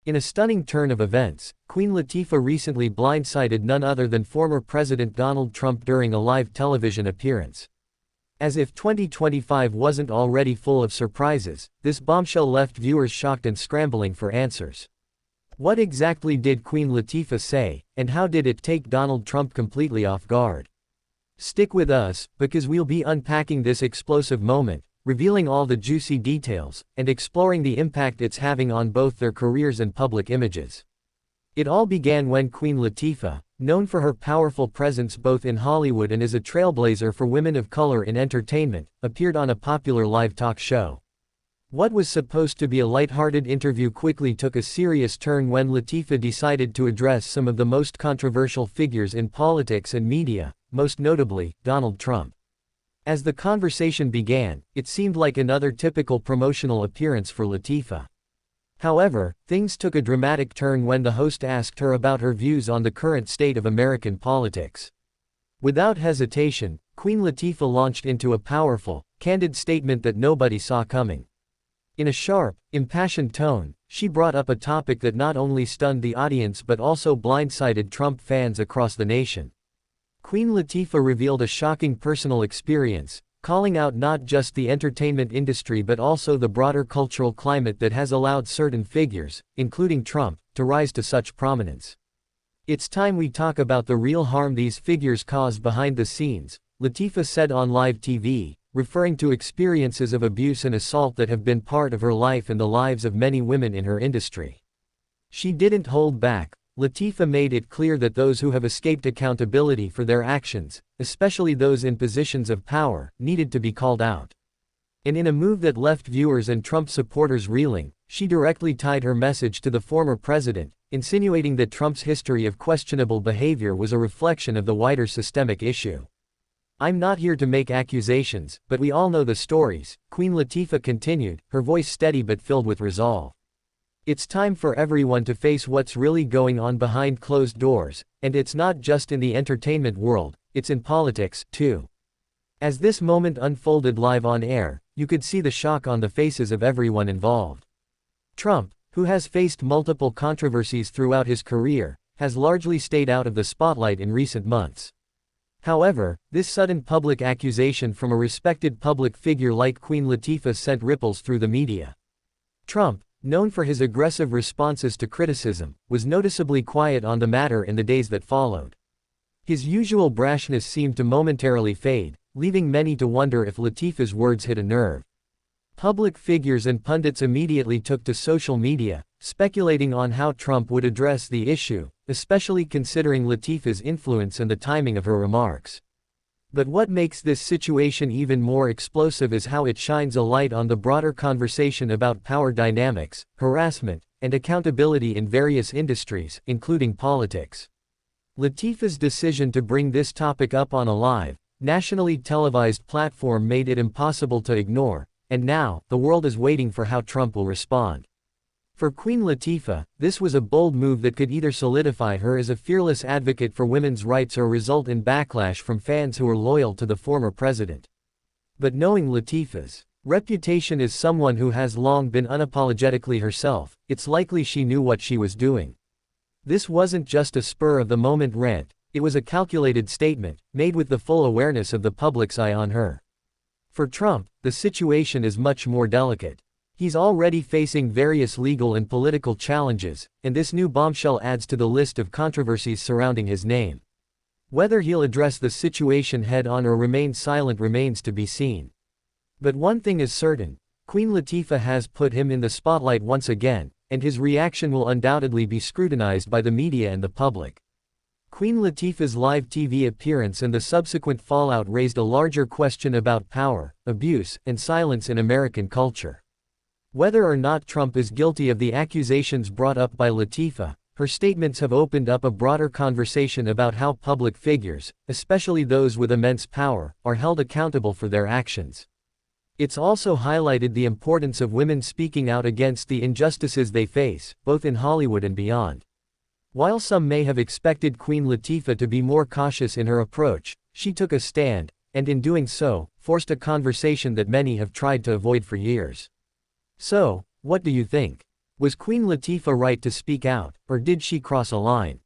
In a stunning turn of events, Queen Latifah recently blindsided none other than former President Donald Trump during a live television appearance. As if 2025 wasn't already full of surprises, this bombshell left viewers shocked and scrambling for answers. What exactly did Queen Latifah say, and how did it take Donald Trump completely off guard? Stick with us, because we'll be unpacking this explosive moment, revealing all the juicy details, and exploring the impact it's having on both their careers and public images. It all began when Queen Latifah, known for her powerful presence both in Hollywood and as a trailblazer for women of color in entertainment, appeared on a popular live talk show. What was supposed to be a lighthearted interview quickly took a serious turn when Latifah decided to address some of the most controversial figures in politics and media, most notably, Donald Trump. As the conversation began, it seemed like another typical promotional appearance for Latifah. However, things took a dramatic turn when the host asked her about her views on the current state of American politics. Without hesitation, Queen Latifah launched into a powerful, candid statement that nobody saw coming. In a sharp, impassioned tone, she brought up a topic that not only stunned the audience but also blindsided Trump fans across the nation. Queen Latifah revealed a shocking personal experience, calling out not just the entertainment industry but also the broader cultural climate that has allowed certain figures, including Trump, to rise to such prominence. "It's time we talk about the real harm these figures cause behind the scenes," Latifah said on live TV, referring to experiences of abuse and assault that have been part of her life and the lives of many women in her industry. She didn't hold back. Latifah made it clear that those who have escaped accountability for their actions, especially those in positions of power, needed to be called out. And in a move that left viewers and Trump supporters reeling, she directly tied her message to the former president, insinuating that Trump's history of questionable behavior was a reflection of the wider systemic issue. "I'm not here to make accusations, but we all know the stories," Queen Latifah continued, her voice steady but filled with resolve. "It's time for everyone to face what's really going on behind closed doors, and it's not just in the entertainment world, it's in politics, too." As this moment unfolded live on air, you could see the shock on the faces of everyone involved. Trump, who has faced multiple controversies throughout his career, has largely stayed out of the spotlight in recent months. However, this sudden public accusation from a respected public figure like Queen Latifah sent ripples through the media. Trump, known for his aggressive responses to criticism, was noticeably quiet on the matter in the days that followed. His usual brashness seemed to momentarily fade, leaving many to wonder if Latifah's words hit a nerve. Public figures and pundits immediately took to social media, speculating on how Trump would address the issue, especially considering Latifah's influence and the timing of her remarks. But what makes this situation even more explosive is how it shines a light on the broader conversation about power dynamics, harassment, and accountability in various industries, including politics. Latifah's decision to bring this topic up on a live, nationally televised platform made it impossible to ignore, and now, the world is waiting for how Trump will respond. For Queen Latifah, this was a bold move that could either solidify her as a fearless advocate for women's rights or result in backlash from fans who are loyal to the former president. But knowing Latifah's reputation as someone who has long been unapologetically herself, it's likely she knew what she was doing. This wasn't just a spur-of-the-moment rant, it was a calculated statement, made with the full awareness of the public's eye on her. For Trump, the situation is much more delicate. He's already facing various legal and political challenges, and this new bombshell adds to the list of controversies surrounding his name. Whether he'll address the situation head-on or remain silent remains to be seen. But one thing is certain, Queen Latifah has put him in the spotlight once again, and his reaction will undoubtedly be scrutinized by the media and the public. Queen Latifah's live TV appearance and the subsequent fallout raised a larger question about power, abuse, and silence in American culture. Whether or not Trump is guilty of the accusations brought up by Latifah, her statements have opened up a broader conversation about how public figures, especially those with immense power, are held accountable for their actions. It's also highlighted the importance of women speaking out against the injustices they face, both in Hollywood and beyond. While some may have expected Queen Latifah to be more cautious in her approach, she took a stand, and in doing so, forced a conversation that many have tried to avoid for years. So, what do you think? Was Queen Latifah right to speak out, or did she cross a line?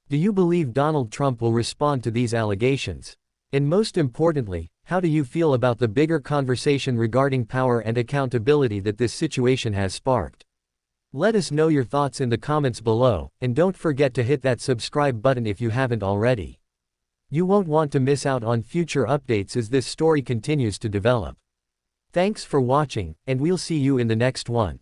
Do you believe Donald Trump will respond to these allegations? And most importantly, how do you feel about the bigger conversation regarding power and accountability that this situation has sparked? Let us know your thoughts in the comments below, and don't forget to hit that subscribe button if you haven't already. You won't want to miss out on future updates as this story continues to develop. Thanks for watching, and we'll see you in the next one.